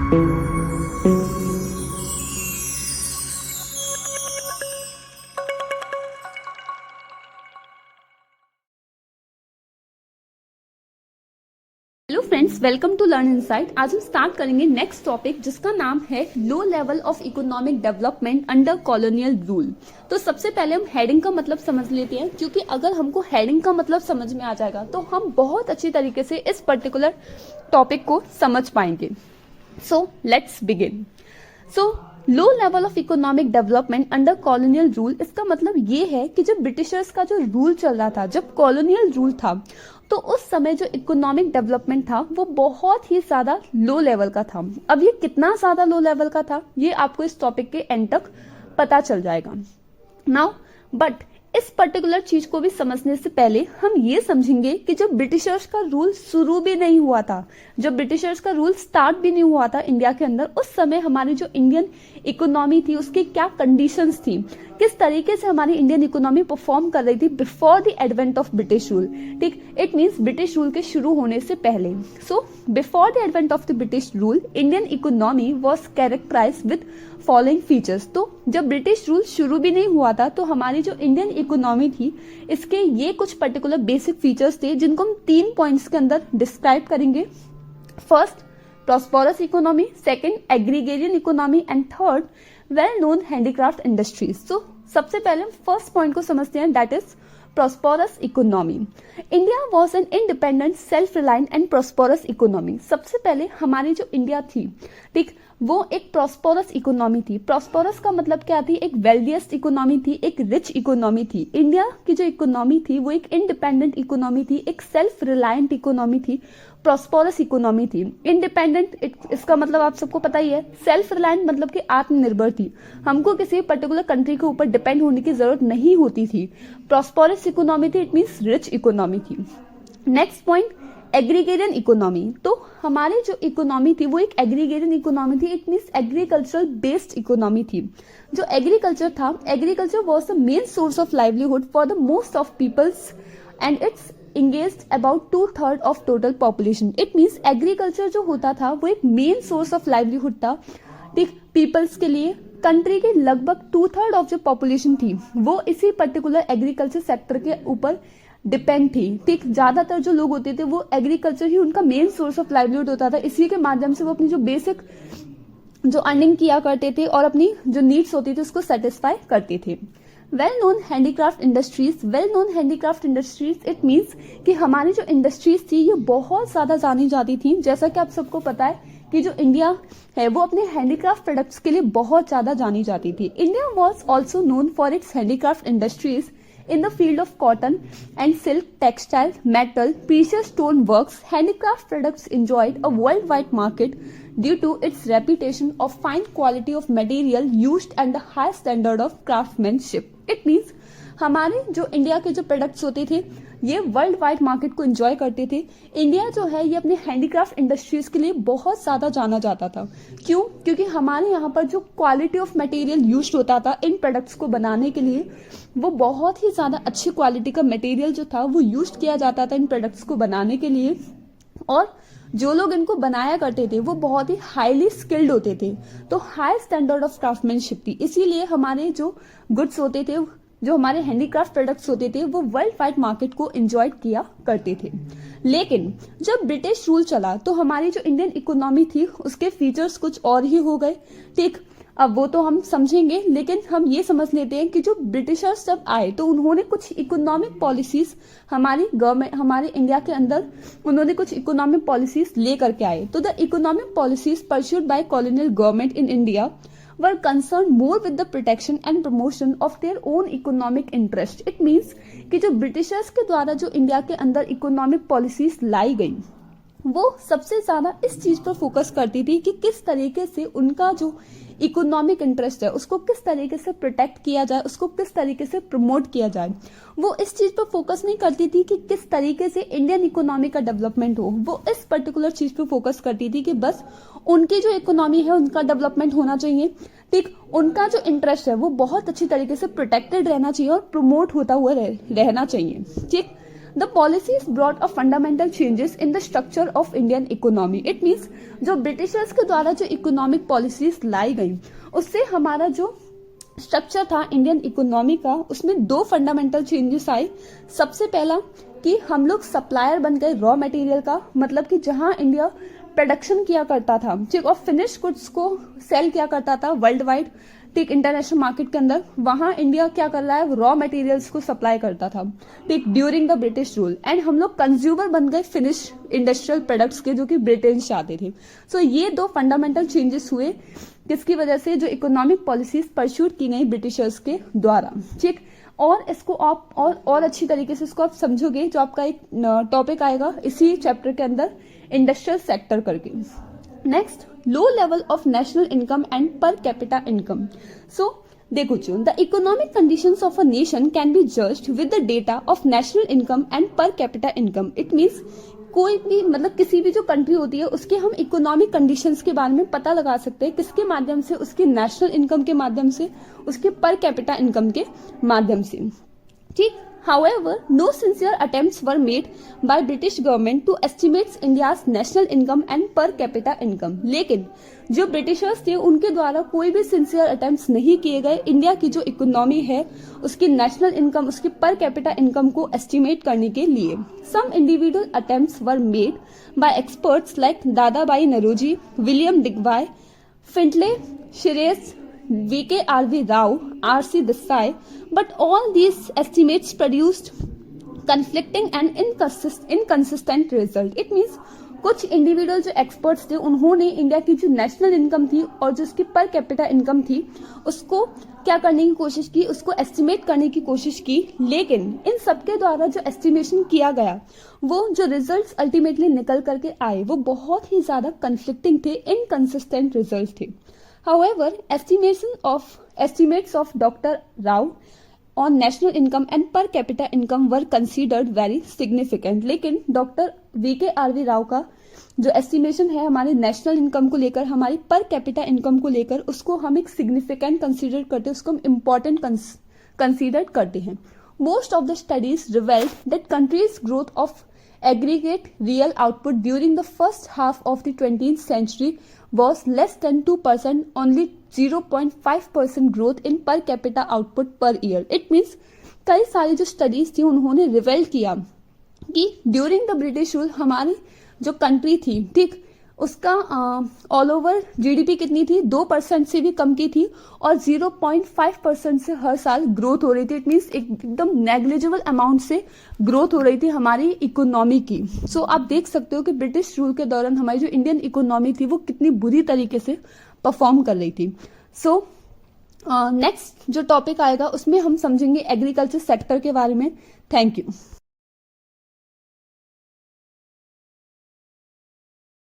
Hello friends, welcome to learn insight. आज हम start करेंगे नेक्स्ट टॉपिक जिसका नाम है low level of economic development under colonial rule. तो सबसे पहले हम हेडिंग का मतलब समझ लेते हैं, क्योंकि अगर हमको हेडिंग का मतलब समझ में आ जाएगा तो हम बहुत अच्छी तरीके से इस पर्टिकुलर टॉपिक को समझ पाएंगे। So let's begin. So low level of economic development under colonial rule, इसका मतलब ये है कि जब ब्रिटिशर्स का जो रूल चल रहा था, जब कॉलोनियल रूल था, तो उस समय जो इकोनॉमिक डेवलपमेंट था वो बहुत ही ज्यादा लो लेवल का था। अब ये कितना ज्यादा लो लेवल का था ये आपको इस टॉपिक के एंड तक पता चल जाएगा। नाउ बट इस पर्टिकुलर चीज को भी समझने से पहले हम ये समझेंगे कि जब ब्रिटिशर्स का रूल शुरू भी नहीं हुआ था, जब ब्रिटिशर्स का रूल स्टार्ट भी नहीं हुआ था इंडिया के अंदर, उस समय हमारी जो इंडियन इकोनॉमी थी उसकी क्या कंडीशंस थी, किस तरीके से हमारी इंडियन इकोनॉमी परफॉर्म कर रही थी before the advent of British rule. ठीक, इट मींस ब्रिटिश रूल के शुरू होने से पहले। So before the advent of the British rule Indian economy was characterised with following features. तो जब ब्रिटिश रूल शुरू भी नहीं हुआ था तो हमारी जो इंडियन इकोनॉमी थी इसके ये कुछ पर्टिकुलर बेसिक फीचर्स थे जिनको हम 3 पॉइंट्स के अंदर डिस्क्राइब करेंगे। First, prosperous economy, second, agrarian economy and third, well known handicraft industries. तो सबसे पहले हम फर्स्ट पॉइंट को समझते हैं, that is prosperous economy. India was an independent, self-reliant and prosperous economy. सबसे पहले हमारी जो इंडिया थी, ठीक, वो एक प्रॉस्परस इकोनॉमी थी। प्रॉस्परस का मतलब क्या थी? एक वेल्दियस्ट इकोनॉमी थी, एक रिच इकोनॉमी थी। इंडिया की जो इकोनॉमी थी वो एक इंडिपेंडेंट इकोनॉमी थी, एक सेल्फ रिलायंट इकोनॉमी थी, प्रॉस्परस इकोनॉमी थी। इंडिपेंडेंट इसका मतलब आप सबको पता ही है, सेल्फ रिलायंट मतलब कि आत्मनिर्भर थी, हमको किसी पर्टिकुलर कंट्री के ऊपर डिपेंड होने की जरूरत नहीं होती थी। प्रॉस्परस इकोनॉमी थी, इट मीन्स रिच इकोनॉमी थी। Next point, agrarian economy. तो हमारी जो इकोनॉमी थी वो एक एग्रीगेरियन इकोनॉमी थी, it means agricultural based economy थी। जो एग्रीकल्चर था, agriculture was the main source of livelihood for the most of peoples and it's engaged about 2/3 of total population. It means agriculture जो होता था वो एक मेन सोर्स ऑफ लाइवलीहुड था, ठीक, पीपल्स के लिए। कंट्री के लगभग 2/3 ऑफ जो पॉपुलेशन थी वो इसी पर्टिकुलर एग्रीकल्चर सेक्टर के ऊपर डिपेंड थी। ठीक, ज्यादातर जो लोग होते थे वो एग्रीकल्चर ही उनका मेन सोर्स ऑफ लाइवलीहुड होता था, इसी के माध्यम से वो अपनी जो बेसिक जो अर्निंग किया करते थे और अपनी जो नीड्स होती थी उसको सेटिस्फाई करते थे। Well known handicraft industries, well known handicraft industries, it means कि हमारी जो इंडस्ट्रीज थी ये बहुत ज्यादा जानी जाती थी। जैसा कि आप सबको पता है कि जो इंडिया है वो अपने हैंडीक्राफ्ट प्रोडक्ट्स के लिए बहुत ज्यादा जानी जाती थी। India was also known for its handicraft industries in the field of cotton and silk, textile, metal, precious stone works. Handicraft products enjoyed a worldwide market due to its reputation of fine quality of material used and the high standard of craftsmanship. It means हमारे जो India के जो products होते थे ये world wide market को enjoy करते थे। इंडिया जो है ये अपने हैंडीक्राफ्ट इंडस्ट्रीज के लिए बहुत ज्यादा जाना जाता था। क्यों? क्योंकि हमारे यहाँ पर जो क्वालिटी ऑफ मटेरियल यूज होता था इन प्रोडक्ट्स को बनाने के लिए वो बहुत ही ज्यादा अच्छी क्वालिटी का मटेरियल जो था वो यूज किया जाता था इन प्रोडक्ट्स को बनाने के लिए, और जो लोग इनको बनाया करते थे वो बहुत ही हाईली स्किल्ड होते थे। तो हाई स्टैंडर्ड ऑफ क्राफ्टमैनशिप थी, इसीलिए हमारे जो गुड्स होते थे, जो हमारे हैंडीक्राफ्ट प्रोडक्ट्स होते थे वो वर्ल्ड वाइड मार्केट को एंजॉय किया करते थे। लेकिन जब ब्रिटिश रूल चला तो हमारी जो इंडियन इकोनॉमी थी उसके फीचर्स कुछ और ही हो गए। ठीक, अब वो तो हम समझेंगे, लेकिन हम ये समझ लेते हैं कि जो ब्रिटिशर्स जब आए तो उन्होंने कुछ इकोनॉमिक पॉलिसीज हमारी गवर्नमेंट, हमारे इंडिया के अंदर उन्होंने कुछ इकोनॉमिक पॉलिसीज लेकर के आए। तो the economic policies pursued by colonial government in India were concerned more with the protection and promotion of their own economic interest. It means कि जो ब्रिटिशर्स के द्वारा जो इंडिया के अंदर इकोनॉमिक पॉलिसीज लाई गई वो सबसे ज्यादा इस चीज पर फोकस करती थी कि किस तरीके से उनका जो इकोनॉमिक इंटरेस्ट है उसको किस तरीके से प्रोटेक्ट किया जाए, उसको किस तरीके से प्रमोट किया जाए। वो इस चीज पर फोकस नहीं करती थी कि किस तरीके से इंडियन इकोनॉमी का डेवलपमेंट हो, वो इस पर्टिकुलर चीज पर फोकस करती थी कि बस उनकी जो इकोनॉमी है उनका डेवलपमेंट होना चाहिए। ठीक, उनका जो इंटरेस्ट है वो बहुत अच्छी तरीके से प्रोटेक्टेड रहना चाहिए और प्रमोट होता हुआ रहना चाहिए। ठीक, the policies brought a fundamental changes in the structure of Indian economy. It means जो ब्रिटिशर्स के द्वारा जो इकोनॉमिक पॉलिसीज लाई गई उससे हमारा जो स्ट्रक्चर था इंडियन इकोनॉमी का उसमें दो फंडामेंटल चेंजेस आए। सबसे पहला कि हम लोग सप्लायर बन गए रॉ मटेरियल का, मतलब कि जहां इंडिया प्रोडक्शन किया करता था ठीक और फिनिश गुड्स को सेल किया करता था वर्ल्ड वाइड ठीक इंटरनेशनल मार्केट के अंदर, वहां इंडिया क्या कर रहा है रॉ मटेरियल्स को सप्लाई करता था ठीक during the British rule. And हम लोग कंज्यूमर बन गए फिनिश इंडस्ट्रियल प्रोडक्ट्स के जो कि ब्रिटेन से आते थे। सो ये दो फंडामेंटल चेंजेस हुए किसकी वजह से, जो इकोनॉमिक पॉलिसीज परस्यूट की गई ब्रिटिशर्स के द्वारा ठीक। और इसको आप और अच्छी तरीके से इसको आप समझोगे जो आपका एक टॉपिक आएगा इसी चैप्टर के अंदर इंडस्ट्रियल सेक्टर करके। Next, low level of national income and per capita income. So देखो जो the economic conditions of a nation can be judged with the data of national income and per capita income. It means कोई भी मतलब किसी भी जो country होती है उसके हम इकोनॉमिक कंडीशंस के बारे में पता लगा सकते हैं किसके माध्यम से, उसकी नेशनल इनकम के माध्यम से, उसके पर कैपिटा इनकम के माध्यम से ठीक। However, no sincere attempts were made by British government to estimate India's national income and per capita income। लेकिन जो ब्रिटिशर्स थे उनके द्वारा कोई भी सिंसियर अटेम्प्ट्स नहीं किए गए इंडिया की जो इकोनॉमी है उसकी नेशनल इनकम, उसकी पर कैपिटा इनकम को एस्टिमेट करने के लिए। Some individual attempts were made by experts like Dadabhai Naoroji, William Digby, Findlay Shirras, VKRV Rao, RC Desai, but all these estimates produced conflicting and inconsistent result। It means कुछ individual जो experts थे उन्होंने India की जो national income थी और जो उसकी पर कैपिटा इनकम थी उसको क्या करने की कोशिश की, उसको एस्टिमेट करने की कोशिश की, लेकिन इन सबके द्वारा जो एस्टिमेशन किया गया वो जो रिजल्ट्स अल्टीमेटली निकल करके आए वो बहुत ही ज्यादा कन्फ्लिक्टिंग थे, इनकंसिस्टेंट रिजल्ट थे। However, estimates of Dr. Rao on national income and per capita income were considered very significant। लेकिन डॉक्टर VKRV राव का जो एस्टिमेशन है हमारी नेशनल इनकम को लेकर, हमारी पर कैपिटा इनकम को लेकर, उसको हम एक सिग्निफिकेंट कंसीडर करते हैं, उसको हम इम्पोर्टेंट कंसीडर करते हैं। Most of the studies revelled that countries growth of aggregate real output during the first half of the 20th century was less than 2%, only 0.5% growth in per capita output per year। It means कई सारी जो studies थी उन्होंने रिवेल किया कि during the British rule हमारी जो country थी ठीक उसका ऑल ओवर जीडीपी कितनी थी, 2% से भी कम की थी और 0.5% से हर साल ग्रोथ हो रही थी। इट मीन्स एकदम नेग्लिजिबल अमाउंट से ग्रोथ हो रही थी हमारी इकोनॉमी की। सो आप देख सकते हो कि ब्रिटिश रूल के दौरान हमारी जो इंडियन इकोनॉमी थी वो कितनी बुरी तरीके से परफॉर्म कर रही थी। सो नेक्स्ट जो टॉपिक आएगा उसमें हम समझेंगे एग्रीकल्चर सेक्टर के बारे में। Thank you.